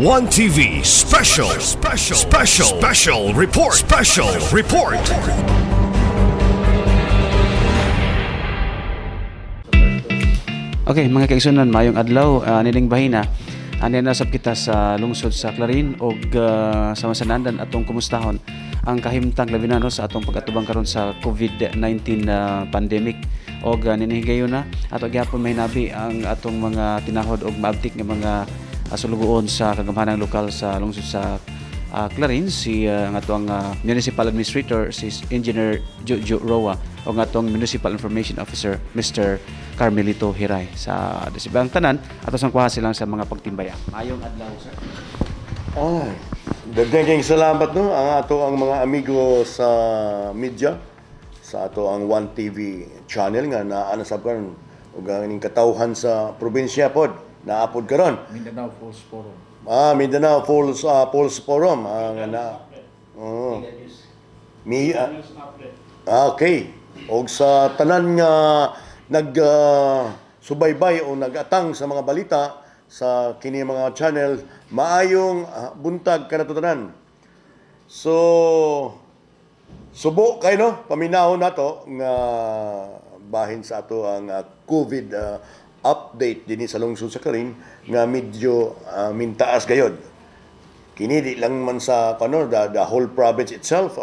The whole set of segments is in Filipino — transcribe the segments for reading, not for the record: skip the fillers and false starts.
One TV special report. Okay, mga kaigsunan, mayong adlaw, nining bahina. Ani nasab kita sa lungsod sa Clarin og sa masanandan atong kumustahon ang kahimtang labi na no, sa atong pag-atubang karon sa COVID-19 pandemic og ninihigayon na ato gyapon mahinabi ang atong mga tinahod og maabtik nga mga sulugoon sa kagamhanang lokal sa lungsod sa Clarin, si ang atong municipal administrator si Engineer Jojo Roa o ang atong municipal information officer Mr. Carmelito Hiray sa desibang tanan ato sang kuha silang sa mga pagtimbaya. Mayong adlaw, sir. Daghang salamat no ang ato ang mga amigo sa media sa ato ang One TV channel nga naanasab karon ug ang katawhan sa probinsya pod naapod karon. Mindanao Falls Forum. Mindanao Falls Forum okay. Og sa tanan nga subaybay o nagatang sa mga balita sa kini mga channel, maayong buntag kanato tanan. So subo kay no paminahon nato nga bahin sa ato ang COVID update dinhi sa lungsod sa Clarin nga medyo mintaas gayod. Kini di lang man sa the whole province itself,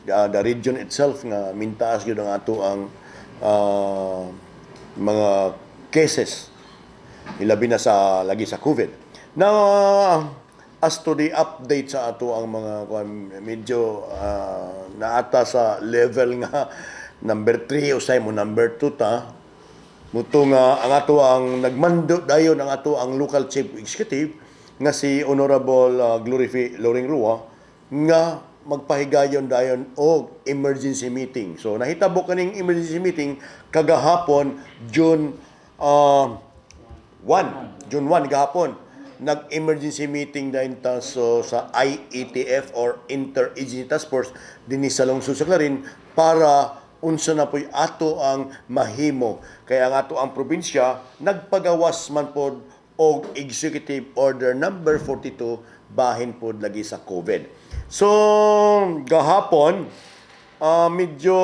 the region itself nga mintaas gyud ang ato ang mga cases ilabi na sa lagi sa COVID. Now as to the update sa ato ang mga medyo naata sa level nga number 3 usay mo number 2 ta muto nga ang ato ang nagmando dayon ang ato ang local chief executive nga si Honorable Glorifi Loring Rua nga magpahigayon dayon og emergency meeting. So nahitabo kaning emergency meeting kagahapon June 1 gahapon. Nag-emergency meeting dayon ta so sa IETF or Inter-Agency Task Force dinhi sa lungsod sa Clarin para unsa na po'y ato ang mahimo. Kaya ang ato ang probinsya nagpagawas man pod og Executive Order number 42 bahin pod lagi sa COVID. So gahapon medyo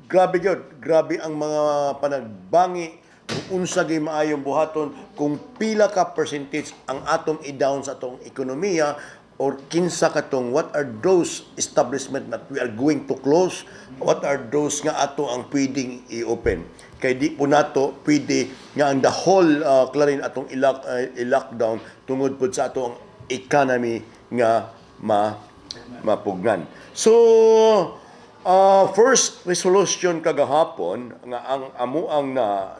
grabe gyud. Grabe ang mga panagbangi kung unsa gyud maayong buhaton kung pila ka percentage ang atong i-down sa atong ekonomiya or kinsa katong what are those establishment that we are going to close, what are those nga ato ang pwedeng i-open. Kay di po nato pwede nga ang the whole Clarin atong i-lockdown tungod po sa atong economy nga mapugnan. So first resolution kagahapon nga ang amuang na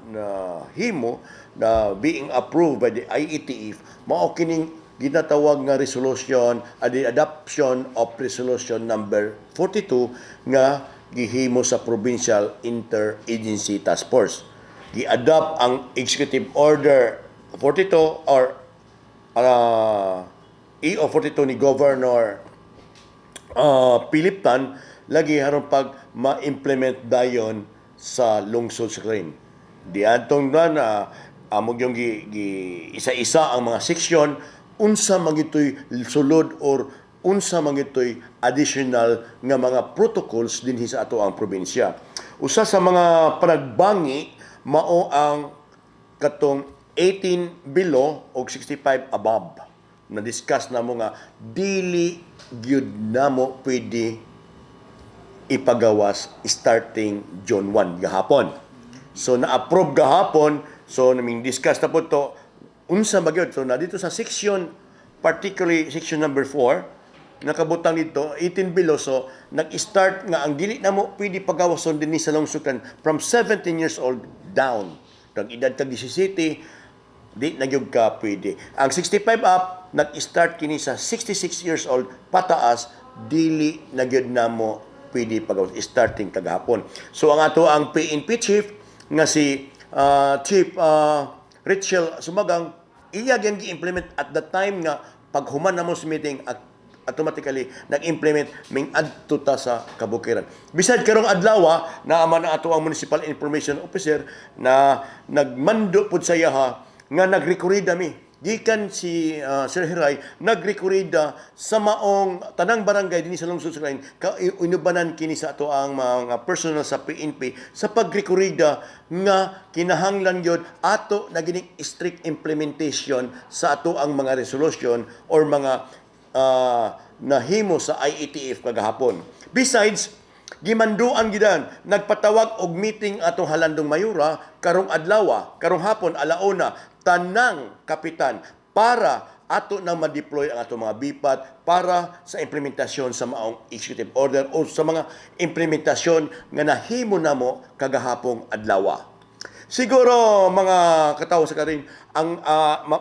himo na being approved by the IETF mao kining ginatawag nga resolution, the adoption of resolution number 42 nga gihimo sa Provincial Inter-Agency Task Force. Gi-adopt ang Executive Order 42 or EO 42 ni Governor Philip Tan lagi haron pag ma-implement dayon sa lungsod sa Clarin. Diadtong na amog yung isa-isa ang mga seksyon unsa magitoy sulod or unsa magitoy additional nga mga protocols dinhi sa ato ang probinsya. Usa sa mga panagbangi mao ang katong 18 below o 65 above. Na-discuss na mo nga dili gyud namo pwede ipagawas starting June 1 gahapon. So na-approve gahapon, so naming discuss na po to unsa magyud. So na dito sa section, particularly section number 4, nakabutang dito 18 below, so nag-start nga ang dili na mo pwede pagawason dinhi sa lungsukan from 17 years old down. Kag edad kag 17 di na gyud ka pwede. Ang 65 up nag-start kini sa 66 years old pataas, dili na gyud namo pwede pagawas starting kagahapon. So ang ato ang PNP chief nga si Chief Rachel Sumagang iya gyud gi-implement at the time nga paghuman namo sa meeting at automatically nag-implement ming adto ta sa kabukiran. Bisad karong adlaw na man ato ang Municipal Information Officer na nagmando pud sa yaha nga nagrekurida mi gikan si Sir Hiray nagrekorida sa maong tanang barangay dinhi sa lungsod sa Clarin inubanan kini sa ato ang mga personal sa PNP sa pagrekorida nga kinahanglan gyud ato na gining strict implementation sa ato ang mga resolution or mga nahimo sa IETF kagahapon. Besides, gimanduan gidan nagpatawag og meeting atong halandong mayura karong adlaw, karong hapon alauna tanang kapitan para ato nang ma-deploy ang atong mga bipat para sa implementasyon sa maong executive order o sa mga implementasyon nga nahimo namo kagahapong adlaw. Siguro mga katawo sa karin ang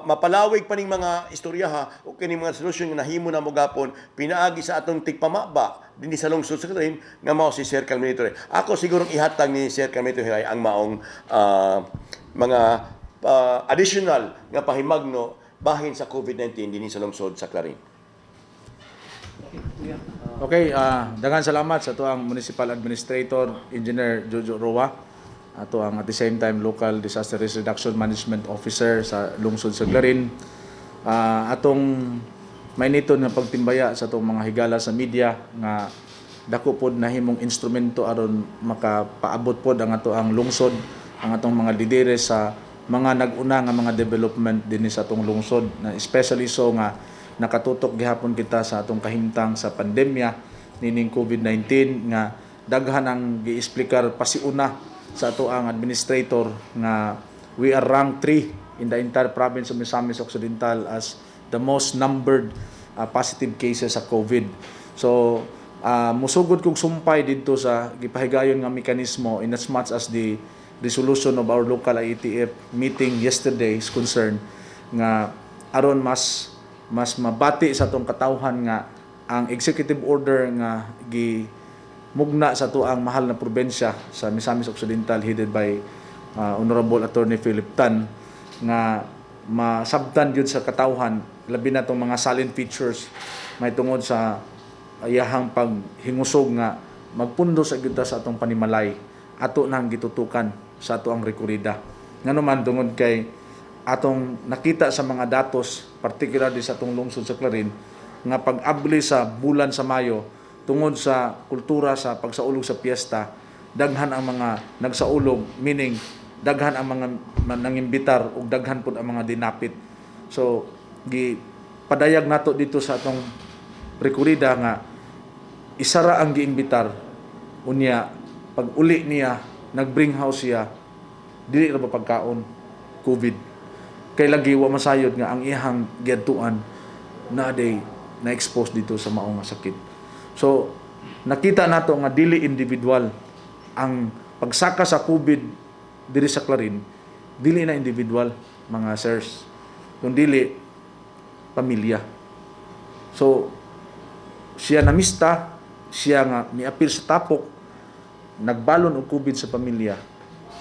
mapalawig pa ning mga istorya o kining mga solusyon nga nahimo na mo gapon pinaagi sa atong tigpamaba dinhi sa lungsod sa karin nga mao si Sir Carmelito. Ako siguro ihatag ni Sir Carmelito Hiray ang maong mga additional nga pahimagno bahin sa COVID-19 dinhi sa lungsod sa Clarin. Okay, daghang salamat sa tuang Municipal Administrator Engineer Jojo Roa. Ato ang at the same time Local Disaster Risk Reduction Management Officer sa lungsod sa Clarin. Atong mainiton nga pagtimbaya sa atong mga higala sa media nga dako pod nahimong instrumento aron makapaabot pod ang ato ang lungsod, ang atong mga lidere sa mga nag-una nga mga development dinhi sa atong lungsod, na especially so nga nakatutok gihapon kita sa atong kahimtang sa pandemya nining COVID-19 nga daghan ang giexplikar pasiuna sa ato ang administrator nga we are ranked 3 in the entire province of Misamis Occidental as the most numbered positive cases sa COVID. So musugod kog sumpay didto sa gipahigayon nga mekanismo in as much as the resolution of our local IETF meeting yesterday is concerned nga aron mas mabati sa atong katawhan nga ang executive order nga mugna sa tuang mahal na probensya sa Misamis Occidental headed by Honorable Attorney Philip Tan nga masabtan yun sa katawhan labi na itong mga silent features may tungod sa iyahang paghingusog nga magpundo sa kita sa atong panimalay ato nang gitutukan sa ato ang rekorida nga naman tungod kay atong nakita sa mga datos particularly sa atong lungsod sa Clarin nga pag-abli sa bulan sa Mayo tungod sa kultura sa pagsaulog sa piyesta, daghan ang mga nagsaulog, meaning daghan ang mga nangimbitar ug daghan pud ang mga dinapit. So, padayag nato dito sa atong rekorida nga isara ang giimbitar unya pag uli niya nag-bring house siya dili ra ba pagkaon COVID. Kay lagi wa masayod nga ang iyang giadtuan na day na-expose dito sa maong sakit. So, nakita nato nga dili individual ang pagsaka sa COVID diri sa Clarin, dili na individual mga sirs, kundi pamilya. So, siya namista, siya nga miapil sa tapok, nagbalon og COVID sa pamilya,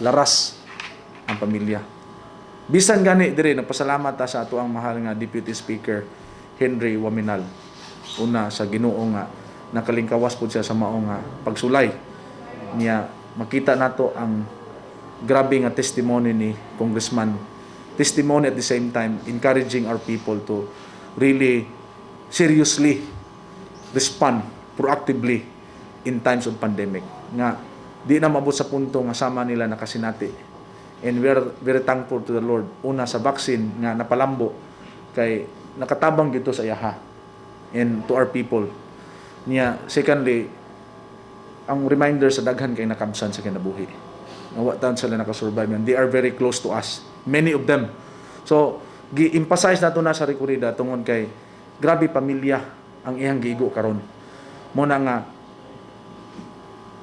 laras ang pamilya. Bisan gani dire nagpasalamat ta sa ato ang mahal nga Deputy Speaker Henry Waminal. Una sa Ginoo nga nakalingkawas po siya sa maong pagsulay niya. Makita nato ang grabe nga testimony ni Congressman, testimony at the same time encouraging our people to really seriously respond proactively in times of pandemic nga di na mabot sa punto nga sama nila nakasinati. And we are very thankful to the Lord una sa vaccine nga napalambo kay nakatabang gito sa iyaha and to our people niya. Secondly, ang reminder sa daghan kay nakamsan sa kinabuhi. Nawa taon sila nakasurvive and they are very close to us. Many of them. So, gi-emphasize nato na sa rekorida tungod kay grabe pamilya ang iyang giigo karon. Muna nga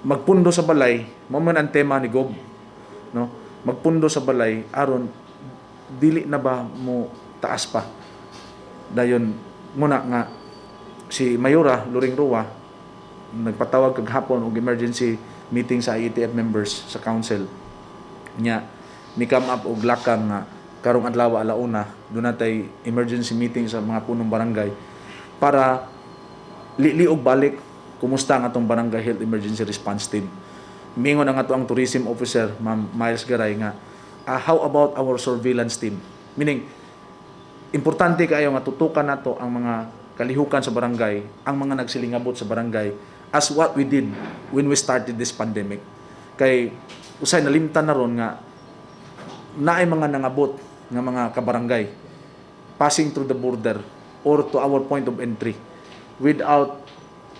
magpundo sa balay, mo man ang tema ni Gob, no? Magpundo sa balay aron dili na ba mo taas pa. Dayon muna nga si Mayura Luring Roa nagpatawag kaghapon og emergency meeting sa IETF members sa council nya mi come up og lakang nga karong adlaw alauna doon natay emergency meeting sa mga punong barangay para liog balik kumusta ang atong barangay health emergency response team. Mingon ang ato ang tourism officer Ma'am Miles Garay nga how about our surveillance team, meaning importante kayo nga tutukan nato ang mga kalihukan sa barangay, ang mga nagsilingabot sa barangay as what we did when we started this pandemic. Kay usay nalimtan na ron nga naay mga nangabot nga mga kabarangay passing through the border or to our point of entry without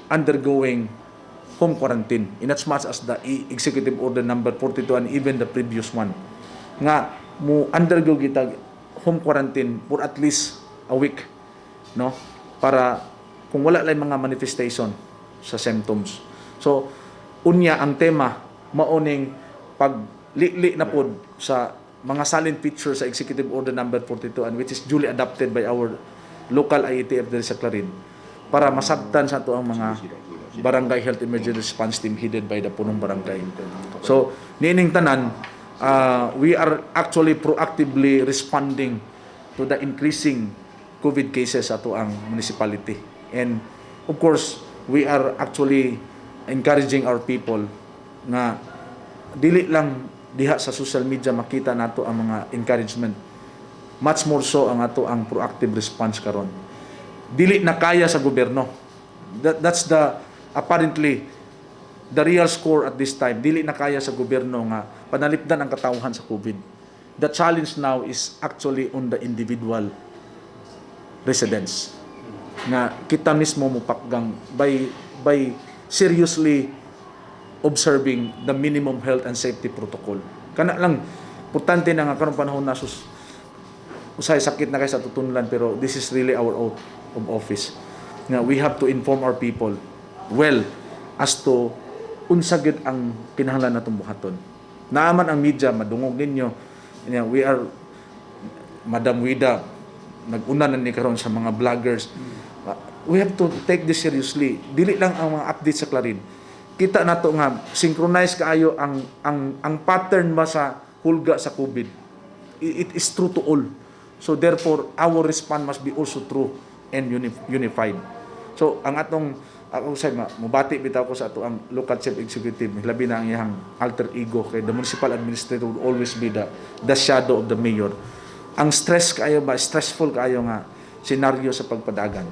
undergoing home quarantine in as much as the Executive Order number 42 and even the previous one nga mo undergo kita home quarantine for at least a week, no, para kung wala lang mga manifestation sa symptoms. So unya ang tema maoning paglili na pod sa mga salient features sa Executive Order number 42 and which is duly adopted by our local IETF diri sa Clarin para masabtan sa ato ang mga Barangay Health Emergency Response Team headed by the punong barangay. So, niining tanan, we are actually proactively responding to the increasing COVID cases sa ato ang municipality. And of course, we are actually encouraging our people na dili lang diha sa social media makita nato ang mga encouragement. Much more so ang ato ang proactive response karon. Dili na kaya sa gobyerno. That's the apparently the real score at this time. Dili na kaya sa gobyerno nga panalipdan ang katawhan sa COVID. The challenge now is actually on the individual residents. Nga kita mismo mupakgang by seriously observing the minimum health and safety protocol. Kana lang importante na nga karong panahon na usay sakit na kay sa tutunlan pero this is really our oath of office. Nga we have to inform our people well as to unsa gid ang kinahanglan natong buhaton. Naaman ang media madungog ninyo. We are Madam Wida nag-una na ni karon sa mga vloggers. We have to take this seriously. Dili lang ang mga updates sa Clarin. Kita nato nga synchronize kaayo ang pattern ba sa hulga sa COVID. It is true to all. So therefore our response must be also true and unified. So ang atong ako say mubati bitaw ko sa ato ang local chief executive labi na ang iyang alter ego kay the municipal administrator will always be the shadow of the mayor. Ang stressful kaayo nga senaryo sa pagpadagan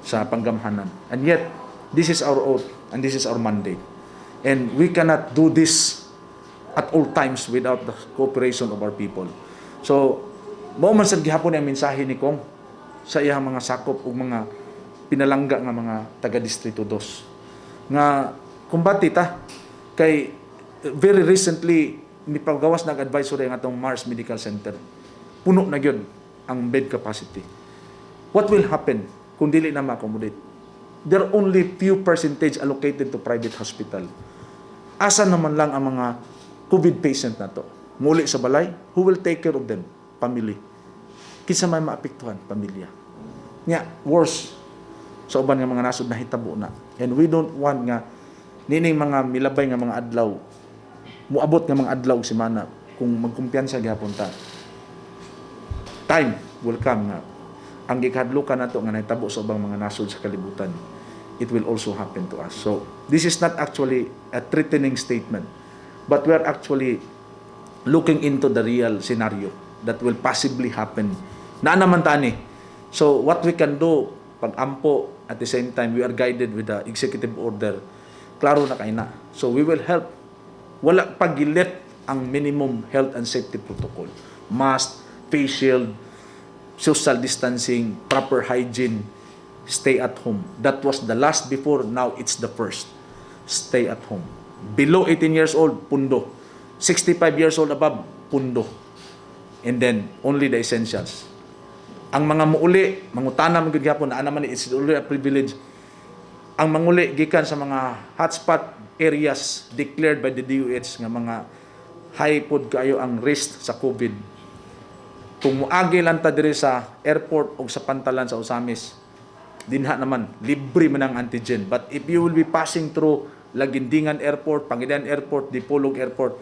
sa panggamhanan. And yet this is our oath and this is our mandate. And we cannot do this at all times without the cooperation of our people. So mao man sad gihapon ang mensahe ni Kong sa iyang mga sakop ug mga pinalangga nga mga taga Distrito 2 nga kumbati ta kay very recently ni pagawas nag-advisory ang atong Mars Medical Center puno na gyud ang bed capacity. What will happen kung dili na ma-accommodate? There are only few percentage allocated to private hospital. Asa naman lang ang mga COVID patient na to? Muli sa balay, who will take care of them? Family. Kinsa may maapektuhan? Pamilya. Nya, worse sa uban nga mga nasod na hitabo na. And we don't want nga nining mga milabay nga mga adlaw muabot nga mga adlaw og semana kung magkumpiyansa gyapon ta. Time will come nga ang gikadlukan nato nga nahitabo sa ubang mga nasod sa kalibutan. It will also happen to us. So, this is not actually a threatening statement, but we are actually looking into the real scenario that will possibly happen. Na naman tani. So, what we can do pag-ampo at the same time we are guided with the executive order. Klaro na kay na. So, we will help. Wala pagilit ang minimum health and safety protocol. Mask, face shield, social distancing, proper hygiene, stay at home. That was the last before, now it's the first. Stay at home. Below 18 years old, pundo. 65 years old above, pundo. And then, only the essentials. Ang mga muuli, mangutana man gyud gyapon na naman it's only a privilege. Ang manguli gikan sa mga hotspot areas declared by the DOH nga mga high pod kayo ang risk sa COVID. Kung muagi lang ta diri sa airport o sa pantalan sa Osamis, dinha naman libre man ang antigen. But if you will be passing through Lagindingan Airport, Pangilinan Airport, Dipolog Airport,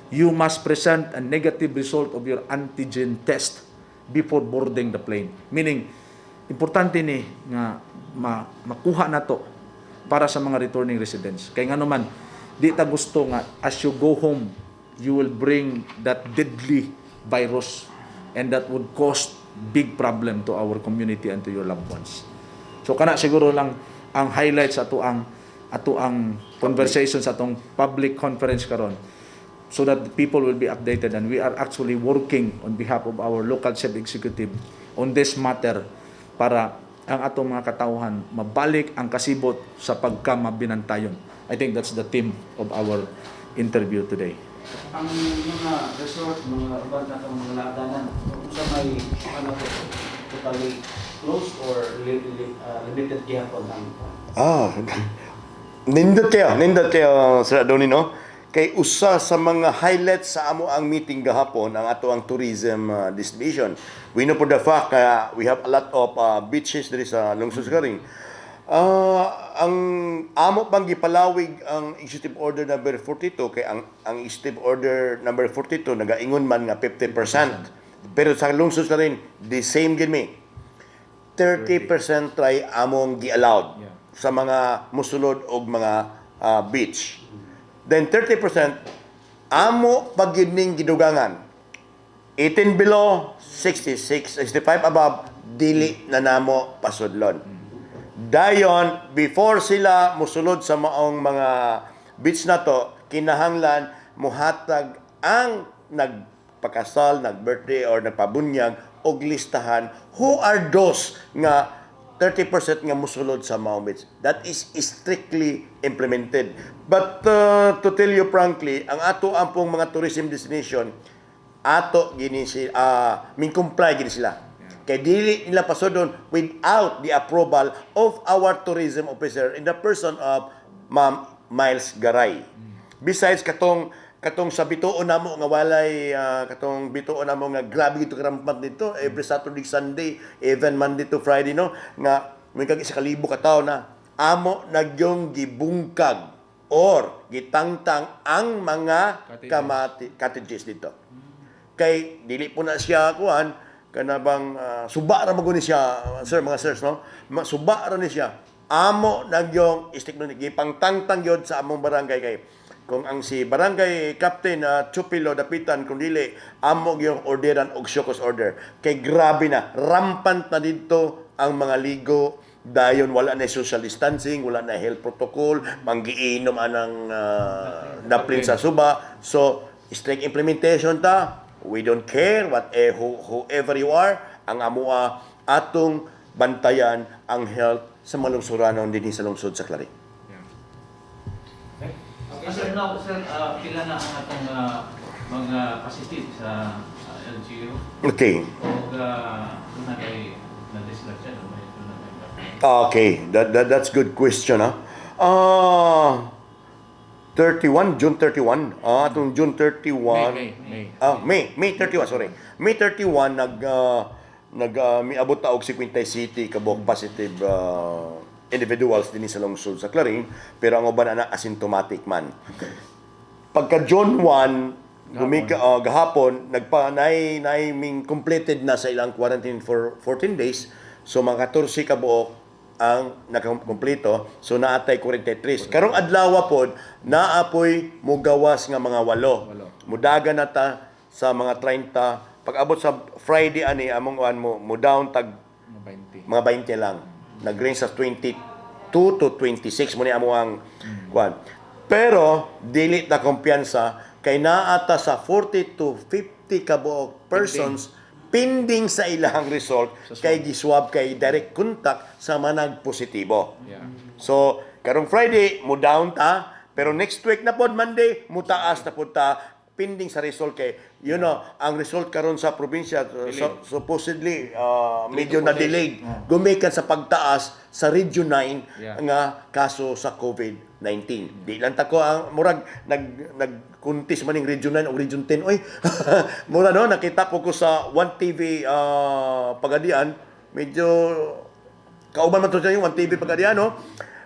you must present a negative result of your antigen test before boarding the plane. Meaning, importante ni nga makuha na to para sa mga returning residents. Kaya nga naman, di ta gusto nga as you go home, you will bring that deadly virus and that would cause big problem to our community and to your loved ones. So kana siguro lang ang highlights ato ang conversation sa atong public conference karon, so that people will be updated, and we are actually working on behalf of our local chief executive on this matter para ang atong mga katauhan mabalik ang kasibot sa pagkamabinantayon. I think that's the theme of our interview today. Ang mga resort, mga uban na mga ladanan, kung sa may ano po, totally closed or limited gyapon ang Nindot kayo, Sir Adoni, no? Kay usa sa mga highlights sa amo ang meeting gahapon ang ato ang tourism distribution. We know for the fact we have a lot of beaches diri sa lungsod sa Klarin. Ang amo pang gipalawig ang executive order number 42 kay ang executive order number 42 nagaingon man nga 50%. Pero sa lungsod sa Klarin, the same gid me. 30% try among gi-allowed sa mga musulod og mga beach. Then 30% amo paggining gidugangan. 18 below, 66, 65 above, dili na namo pasudlon. Dayon, before sila musulod sa maong mga beach na to, kinahanglan muhatag ang nagpakasal, nag-birthday or nagpabunyag og listahan who are those nga 30% nga musulod sa maong beach. That is strictly implemented. But to tell you frankly, ang ato ampong mga tourism destination, ato gini min comply gini sila. Kay dili nila pasodon without the approval of our tourism officer in the person of Ma'am Miles Garay. Besides katong sa bituon namo nga walay katong bituon namo nga grabe gito karampat dito every Saturday, Sunday, even Monday to Friday, no, nga may kag isa ka libo ka tawo na amo nagyong gibungkag or gitangtang ang mga cottages dito. Kay dili po na siya kuan kana bang suba ra maguni siya, sir, mga sirs, no, suba ra ni siya amo nagyong istikno gipangtangtang yod sa among barangay. Kay kung ang si barangay captain Chupilo dapitan kung dili amo yung orderan og show cause order. Kay grabe na, rampant na dito ang mga ligo, dayon wala na social distancing, wala na health protocol, manggiinom anang daplin sa suba. So strict implementation ta. We don't care whoever you are, ang amua atong bantayan ang health sa malungsuranon dinhi sa lungsod sa Klarin. Sir, now, sir, pila na ang atong mga positive sa LGU? Okay. O na kay na-dislike siya, no? Okay, that's good question, ha. June 31. Atong June 31. May 31, sorry. May 31 miabot ta og 50 city kabok positive individuals din sa lungsod sa Klarin, pero ang uban ana asymptomatic man. Pagka June 1 gahapon ming completed na sa ilang quarantine for 14 days. So mga 14 ka buok ang nakakompleto. So naatay 43. Karong adlaw pod naapoy mugawas nga mga 8. Mudaga na ta sa mga 30. Pag abot sa Friday ani among mo down tag mga 20 lang. Nag-range sa 22 to 26 mo ni amo ang kuan. Pero dili ta kumpiyansa kay naata sa 40 to 50 ka buok persons pending sa ilang result kay giswab kay direct contact sa manag positibo. So karong Friday mo down ta, pero next week na pod Monday mo taas na pod ta pending sa result kay ang result karon sa probinsya supposedly medyo na delayed gumikan sa pagtaas sa Region 9 nga kaso sa COVID-19. Di lang ta ko ang murag nagkuntis man ning Region 9 o Region 10. Oy mura no, nakita ko sa 1TV Pagadian, medyo kauban man to sa 1TV Pagadian, no.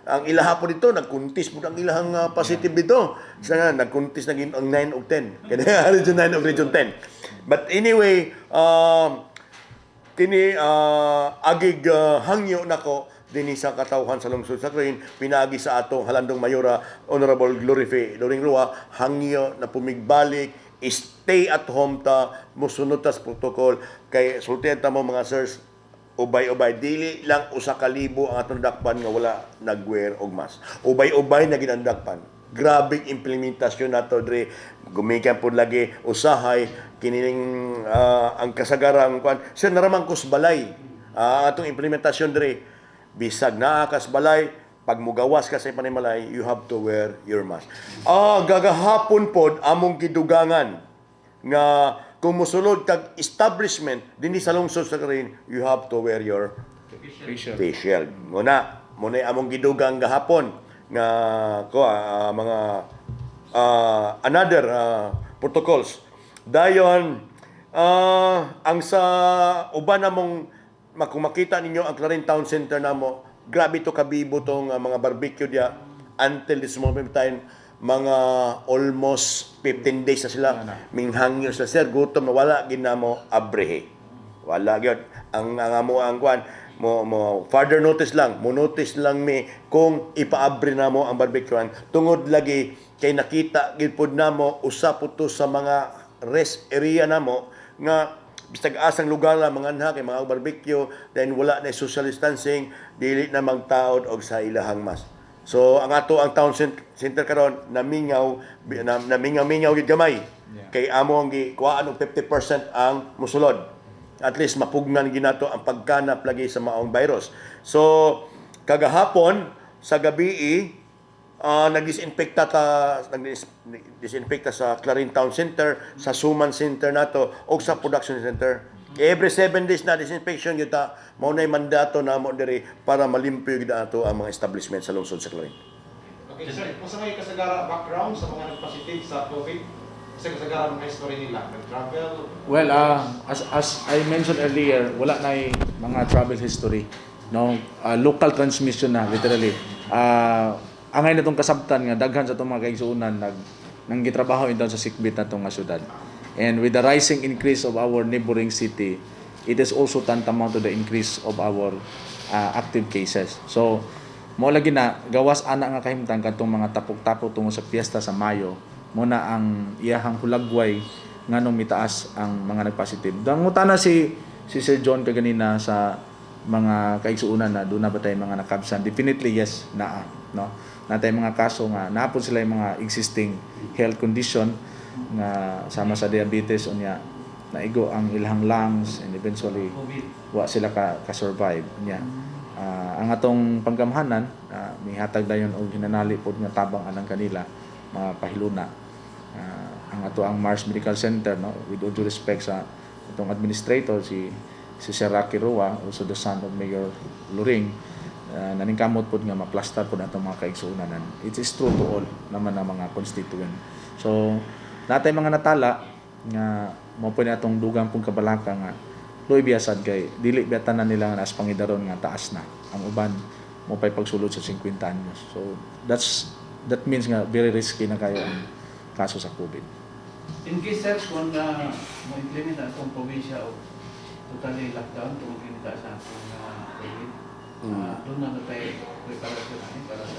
Ang ilaha po dito, nagkuntis po ang ilahang positive dito. Isa nga, nagkuntis na ang 9 o 10. Kaya Region 9 o Region 10. But anyway, kini agig hangyo nako dinhi sa katawhan sa lungsod sa Klarin, pinagi sa atong halandong mayora Honorable Glorife Loring Rua, hangyo na pumigbalik stay at home ta, musunod tas protocol kay sultihan ta mo mga sirs, ubay-ubay dili lang usa ka libo ang atong dakpan nga wala nagwear og mask. Ubay-ubay na ginandakpan. Grabing implementasyon nato dre, gumikan pud lagi usahay kining ang kasagarang kwan sa naramang kusbalay. Atong implementasyon dre, bisag naa kasbalay, pag mugawas ka sa panimalay, you have to wear your mask. Gagahapon pod among gidugangan nga kung musulod kag establishment dinhi sa lungsod sa Clarin, you have to wear your face shield. Muna among gidugang gahapon nga mga another protocols. Dayon ang sa uban namong kung makita ninyo ang Clarin Town Center namo, grabe to kabibo tong mga barbecue dia until this moment in time, mga almost 15 days na sila minghangyo sa sir gutom na wala ginamo abrehe, wala gyud ang amo ang kwan mo further notice lang mo notice lang mi kung ipaabre namo ang barbecuean tungod lagi kay nakita gid pud namo usa pud to sa mga rest area namo nga bisag asang lugar lang mga anha kay mga barbecue, then wala na social distancing, dili na magtaod og sa ilahang mas. So ang town center karon namingaw gid gamay. Kay amo ang gikuhaan og 50% ang musulod. At least mapugnan ginato ang pagkanap lagi sa maong virus. So kagahapon sa gabi nag-disinfecta sa Clarin Town Center, sa Suman Center nato o sa Production Center. Every 7 days na disinfection yun ta, maunay mandato na mo diri para malimpyo yun nato ang mga establishment sa lungsod sa Clarin. Okay, sir, kung sa may kasagara background sa mga nag-positive sa COVID, kasi kasagara mga history nila, nag-travel? Well, as I mentioned earlier, wala na mga travel history. No, local transmission na literally. Angay na itong kasabtan nga daghan sa itong mga kaigsuunan nang gitrabaho down sa sikbit na itong syudad. And with the rising increase of our neighboring city, it is also tantamount to the increase of our active cases. So, mo lagi na gawas ana nga kahimtang kadtong mga tapok-tapok tungo sa piyesta sa Mayo, mo na ang iyahang hulagway nganong mitaas ang mga nagpositive. Dangutana si Sir John kaganina sa mga kaigsuunan na doon na ba tayo mga nakabsan? Definitely yes, no? Natay mga kaso nga napon sila yung mga existing health condition nga sama sa diabetes unya naigo ang ilang lungs and eventually wa sila ka-survive niya. Ang atong panggamhanan mihatag dayon og hinanali pod nga tabang anang kanila mapahiluna. Ang ang Mars Medical Center, no, with all due respect sa atong administrator si Sir Rocky Roa, also the son of Mayor Luring, naningkamot po nga maplastar po natong mga kaigsuunanan. It is true to all naman ang mga constituent. So, natay mga natala nga mo po natong dugang pong kabalaka nga loy biasad kay dili biyatan na nila nga as pangidaron nga taas na ang uban mo pay pagsulod sa 50 anyos. So, that means nga very risky na kayo ang kaso sa COVID. In case sir, kung mo-implement ang itong probinsya o totally lockdown, tungkol sa COVID, doon na tayo preparasyon para sa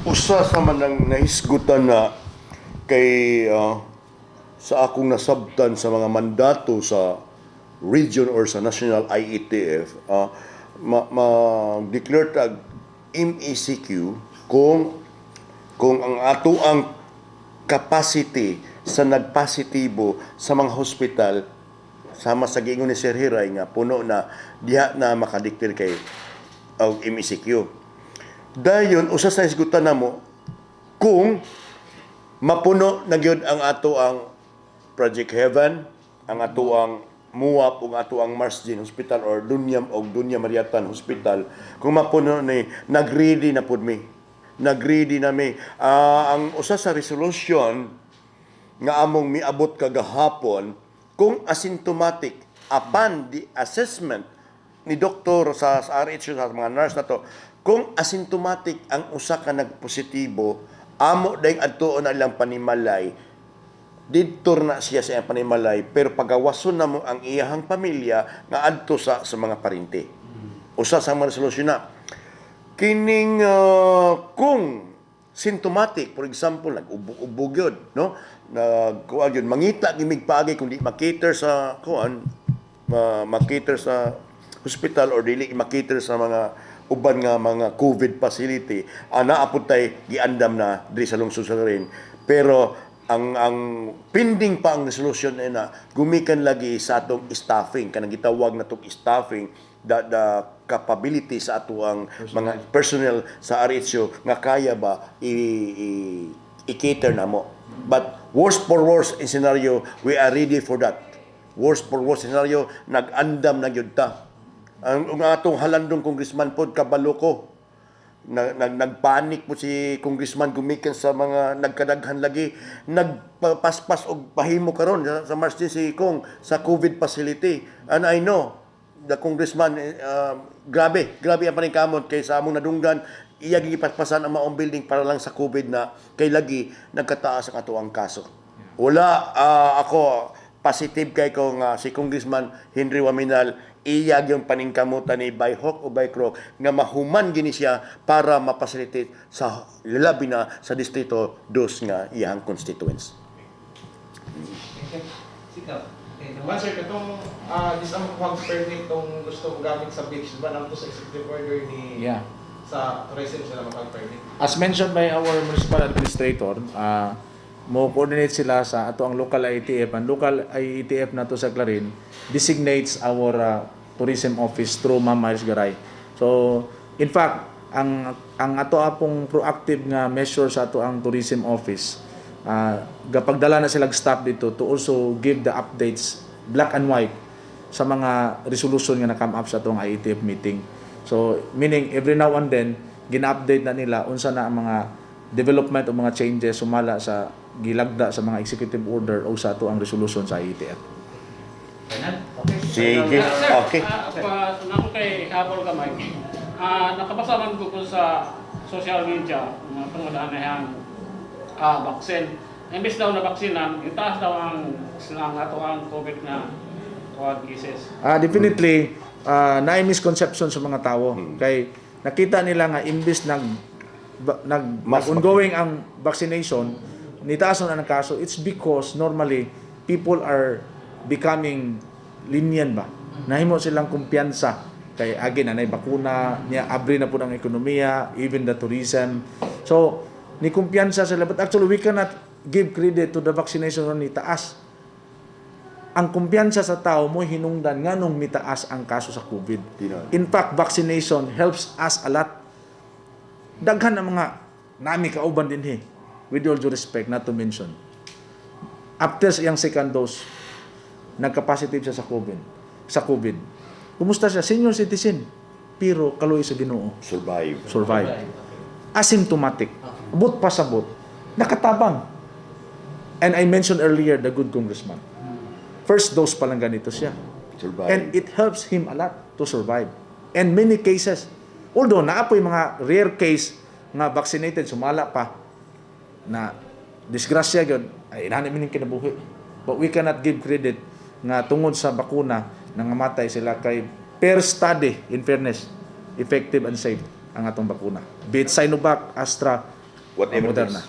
Usa sa manang nahisgutan na kay sa akong nasabtan sa mga mandato sa region or sa national IETF, ma-declare tag MECQ kung ang ato ang capacity sa nagpositibo sa mga hospital sama sa giingon ni Sir Hiray nga puno na diha na makadiktir kay og MECQ. Dayon usa sa isgutan namo kung mapuno na gyud ang ato ang Project Heaven, ang ato ang MUAP ug ato ang Marsden Hospital or Dunya Mariatan Hospital, kung mapuno ni nagready na pud mi. Nagready na mi. Ang usa sa resolution nga among miabot kagahapon kung asymptomatic upon the assessment ni doktor sa RH sa mga nurse na to, kung asymptomatic ang usa ka nagpositibo, amo dayong adtuon na ilang panimalay, didto na siya sa iyang panimalay, pero pagawason na mo ang iyahang pamilya nga adto sa mga parinti. Usa sa mga resolusyon na kining kung symptomatic, for example, nag-ubog yun, no? Kuan yun, mangita gimig paagi kung di makater sa kuan, makater sa hospital or dili makater sa mga uban nga mga COVID facility, naapod tay giandam na diri sa lungsod sa Clarin. Pero ang pending pa ang resolution na gumikan lagi sa atong staffing, kanang gitawag na tong staffing, the capability sa ato ang mga personnel sa RHO nga kaya ba i-cater na mo. But worst for worst in scenario, we are ready for that. Worst for worst scenario, nag-andam na gyud ta. Ang atong halandong congressman pod kabalo ko. Nagpanik po si congressman gumikan sa mga nagkadaghan lagi, nagpaspas og pahimo karon sa March si Kong sa COVID facility. And I know the congressman grabe ang paningkamot kay sa among nadunggan iya gipaspasan ang maong building para lang sa COVID na kay lagi nagkataas ang ato ang kaso. Wala ako positive kay ko nga si Congressman Henry Waminal iya yung paningkamutan ni by hook o by crook nga mahuman gini siya para mapasilitate sa labi na sa distrito 2 nga iyang constituents. Sikaw. Man sir, katong isang hog permit itong gusto mo gamit sa beach, ba naman to sa executive order ni Yeah. sa tourism sila mag permit? As mentioned by our municipal administrator, mo coordinate sila sa ato ang local IETF. Ang local IETF na to sa Clarin designates our tourism office through Ma'am Iris Garay. So, in fact, ang ato apong proactive nga measure sa ato ang tourism office, gapagdala na silang staff dito to also give the updates black and white sa mga resolution nga na-come up sa atong IETF meeting. So, meaning every now and then, gina-update na nila unsa na ang mga development o mga changes sumala sa gilagda sa mga executive order o sa ato ang resolution sa IETF. Okay. Sige. Okay. Nako kay habol kamay. Nakabasa man ko sa social media nga tungod anayang vaccine. Imbes daw na baksinan, itaas daw ang ato ang COVID na cases. Definitely, naay misconception sa mga tao. Kay nakita nila nga imbis ongoing ang vaccination, nitaas na ang kaso. It's because normally people are becoming lenient ba. Nahimo silang kumpiyansa kay agi na nay bakuna niya, abri na po ang ekonomiya, even the tourism. So ni kumpiyansa sila, but actually we cannot give credit to the vaccination ni taas. Ang kumpiyansa sa tao mo hinungdan nganong mitaas ang kaso sa COVID. In fact, vaccination helps us a lot. Daghan ang mga nami kauban din with all due respect, not to mention. After iyang second dose, nagka-positive siya sa COVID. Kumusta siya? Senior citizen. Pero kaloy sa Ginoo. Survive. Asymptomatic. Abot pa sa abot. Nakatabang. And I mentioned earlier the good congressman. First dose pa lang ganito siya. And it helps him a lot to survive. And many cases, although naapoy mga rare case nga vaccinated, sumala pa, na disgrasya yun, ay inanay mining kinabuhi. But we cannot give credit nga tungod sa bakuna nangamatay sila kay per study, in fairness, effective and safe ang atong bakuna. Be it Sinovac, Astra, Whatever Moderna.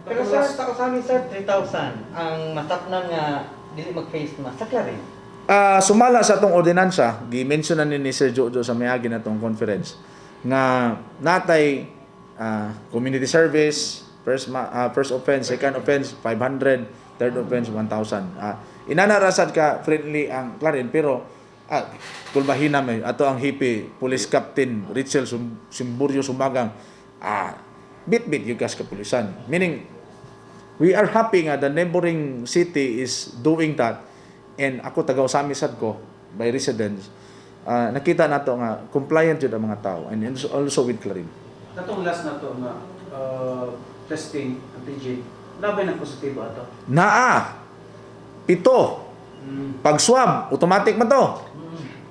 Pero sir, sa amin sir, 3,000 ang matapnan nga dili mag-face mask sa Clarin. Sumala sa atong ordinansa, gi-mention na ni Sir Jojo sa mayagi na atong conference, nga natay community service, first offense, second offense, 500, third offense, 1,000. Inanarasad ka friendly ang Clarin, pero kulbahin namin, ato ang hippie, police captain, Richel Simburio Sumagang, bit-bit yung gas kapulisan. Meaning, we are happy nga the neighboring city is doing that, and ako taga-usami sad ko by residents, nakita nato nga compliant yun ang mga tao, and also with Clarin. Katong last na to nga testing antigen, labi na positibo ato. Pito. Pag swab, automatic man to.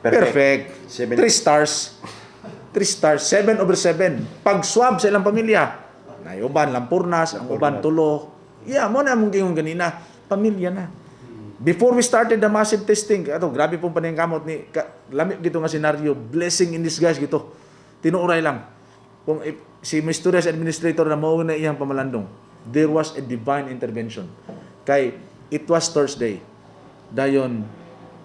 Perfect. 3 stars. 3 stars, 7/7. Pag swab sa ilang pamilya, na uban lampurnas, ang uban tulo. Yeah, mo na mong gingon ganina, pamilya na. Before we started the massive testing, ato grabe pong paningkamot ni lamit gito nga senaryo, blessing in disguise gito. Tinuuray lang. kung si Mr. Administrator na mao na iyang pamalandong, there was a divine intervention. Kay it was Thursday. Dayon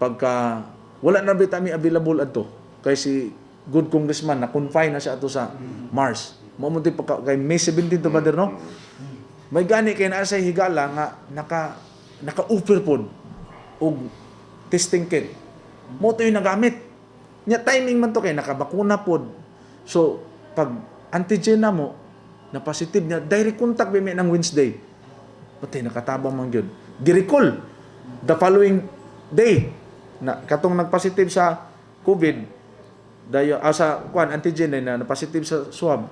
pagka wala na bitami available adto kay si good congressman na confine na siya ato sa Mars. Mao mo pagka kay May 17 to brother no. May gani kay naa say higala nga naka-offer pod og testing kit. Mo to yung nagamit. Nya timing man to kay nakabakuna pod. So pag antigen na mo na positive niya, direct contact may ng Wednesday. Pati nakatabang man gyud. Gi-recall the following day na katong nagpositive sa COVID dayo sa antigen na positive sa swab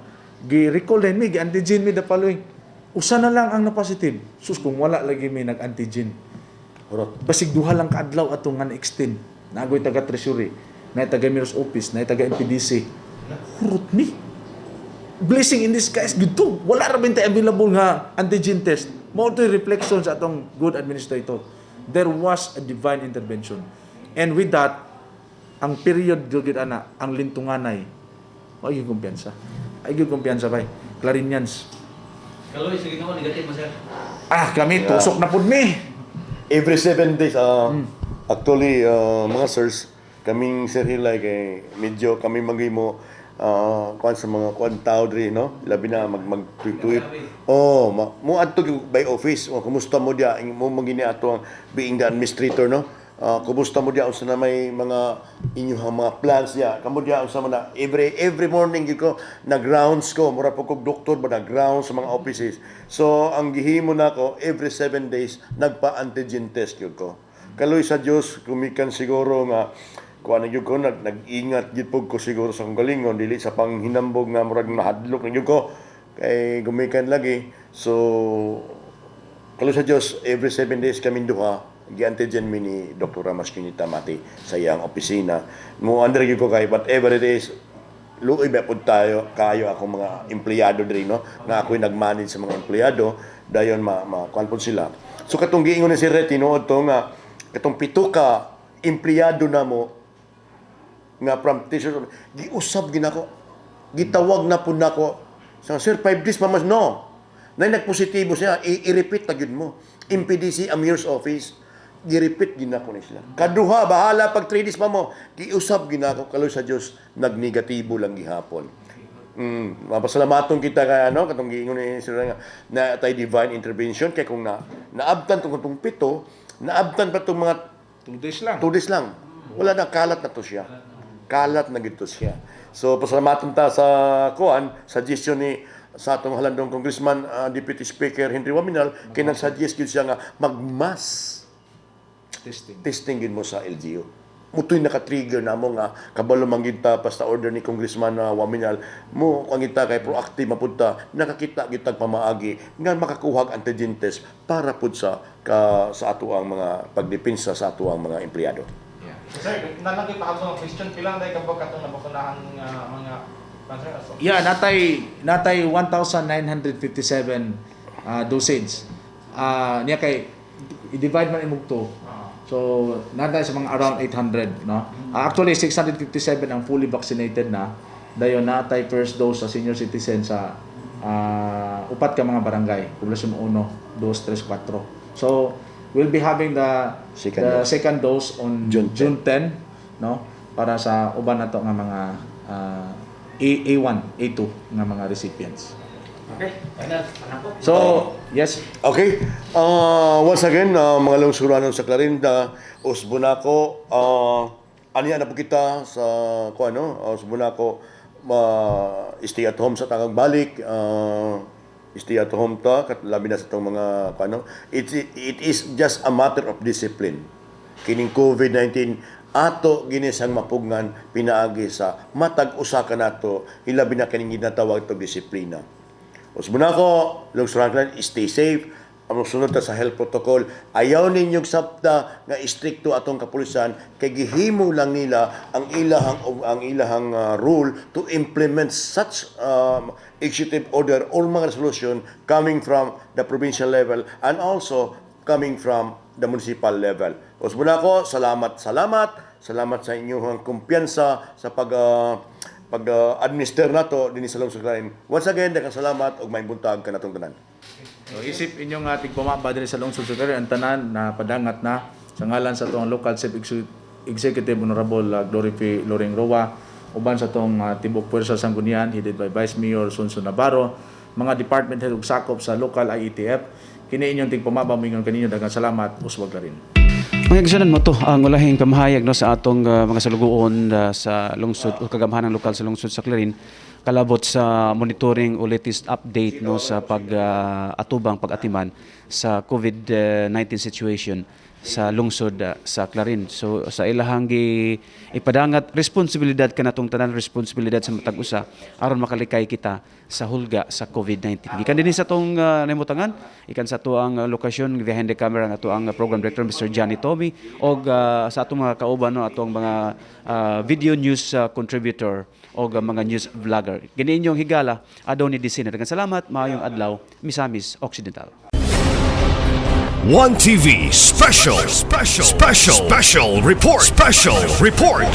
gi-recall din mi gi-antigen mi the following usa na lang ang na-positive sus kung wala lagi may nag-antigen basig duha lang kaadlaw atong nga na-extend nagoy taga treasury na taga mayor's office na taga MPDC hurot mi blessing in disguise gito wala ra bintay available nga antigen test mo to reflection sa atong good administrator there was a divine intervention. And with that, ang period gyud ana, ang lintunganay, ay gyud kumpiyansa. Ay gyud kumpiyansa bay. Clarinians. Kaloy, sige naman, negative mo, sir. Kami tusok na pud mi. Every 7 days, actually, mga sirs, kaming Sir Hilay kay medyo kami magimo kuan sa mga kuan tao diri no labi na mag-tweet. Mo adto by office. Kumusta mo dia mo magini ato ang being the administrator no. Kumusta mo dia unsa na may mga inyong mga plans dia. Kamo dia unsa man na every morning gyud ko nag-rounds ko mura po kog doktor ba nag-rounds sa mga offices. So ang gihimo nako every 7 days nagpa-antigen test gyud ko. Kaloy sa Dios kumikan siguro nga kuan gyud ko nag-ingat gyud pug ko siguro sa kong galingon dili sa panghinambog nga murag mahadlok gyud ko kay gumikan lagi. So kaloy sa Dios every 7 days kami duha gi-antigen mi ni Dr. Ramas Cunita Mati sa iyang opisina. Mo under gyud ko kay whatever it is luoy ba pud tayo kayo akong mga empleyado diri no nga ako'y nag-manage sa mga empleyado dayon kuan pud sila. So katong giingon ni si Reti tinuod to nga katong pito ka empleyado na mo nga from teacher giusab ginako gitawag na pud nako sa sir 5 days mamas no nay nagpositibo siya i-repeat ta gyud mo MPDC ang mayor's office gi-repeat ginako ni sila kaduha bahala pag 3 days pa mo giusab ginako kaloy sa Dios nagnegatibo lang gihapon mapasalamaton kita kay katong giingon ni sir nga na tay divine intervention kay kung naabtan tong pito naabtan pa tong mga 2 days lang. 2 days lang wala na kalat na to siya kalat na gito siya. So pasalamatan ta sa kuan suggestion ni sa atong halandong congressman Deputy Speaker Henry Waminal kay nag-suggest gyud siya nga magmass testing gid mo sa LGU. Mutoy naka-trigger namo nga kabalo man gid ta basta order ni Congressman Waminal mo ang kita kay proactive mapunta nakakita gid tag pamaagi nga makakuha ang antigen test para pud sa ato ang mga pagdepensa sa ato ang mga empleyado. Sir, nalagay pa ako ng question pilang dahil kapag katong nabakunahan mga cancer aso. Yeah, natay 1,957 dosage. Niya kay i-divide man imong to. So natay sa mga around 800, no. Actually 657 ang fully vaccinated na. Dayon natay first dose sa senior citizen sa upat ka mga barangay, poblasyon 1, 2, 3, 4. So we'll be having the second dose on June 10, no? Para sa uban nato nga mga A1, A2 nga mga recipients. Okay, final. So, yes. Okay. Once again, mga lungsuranon sa Clarinda, Usbunako, aniya na po kita sa Usbunako, stay at home sa tangang balik, stay at home ta, labi na sa itong mga, it is just a matter of discipline. Kining COVID-19, ato ginisang mapugngan, pinaagi sa matag usa ka nato, ilabi na kining ginatawag itong disiplina. Usbunako, lungsuranon, stay safe, ang sunod ta sa health protocol, ayaw ninyong sabta nga istrikto atong kapulisan kay gihimo lang nila ang ilahang rule to implement such executive order or mga resolution coming from the provincial level and also coming from the municipal level. Usbunako, salamat sa inyong kumpiyansa sa pag-administer nato dinhi sa lungsod Clarin. Once again, daghang salamat ug maayong buntag kanatong tanan. So, isip inyong ating pumaba din sa lungsod sa Clarin, ang tanan na padangat na sa ngalan sa itong local chief executive Honorable Glory P. Loring Roa, uban sa itong Tibok Puwersa Sanggunian, headed by Vice Mayor Sonson Navarro, mga department head ug sakop sa local IETF, kini inyong tigpumaba mingon kaninyo, daghang salamat, uswag Clarin. Mga igsunan mo to ang ulahing pamahayag no sa atong mga salugoon sa lungsod o kagamhanang lokal sa lungsod sa Clarin kalabot sa monitoring o latest update no sa atubang pag-atiman sa COVID-19 situation sa lungsod sa Clarin. So sa ilahang ipadangat responsibilidad kanatong tanan, responsibilidad sa matag usa aron makalikay kita sa hulga sa COVID-19. Gikan dinhi sa tong nahimutangan, ikan sa to ang lokasyon behind the camera nga to ang program director Mr. Johnny Tommy og sa atong mga kauban no atong mga video news contributor o mga news vlogger. Gani inyong higala Adoni Disina. Daghang salamat, maayong adlaw, Misamis Occidental. One TV special report.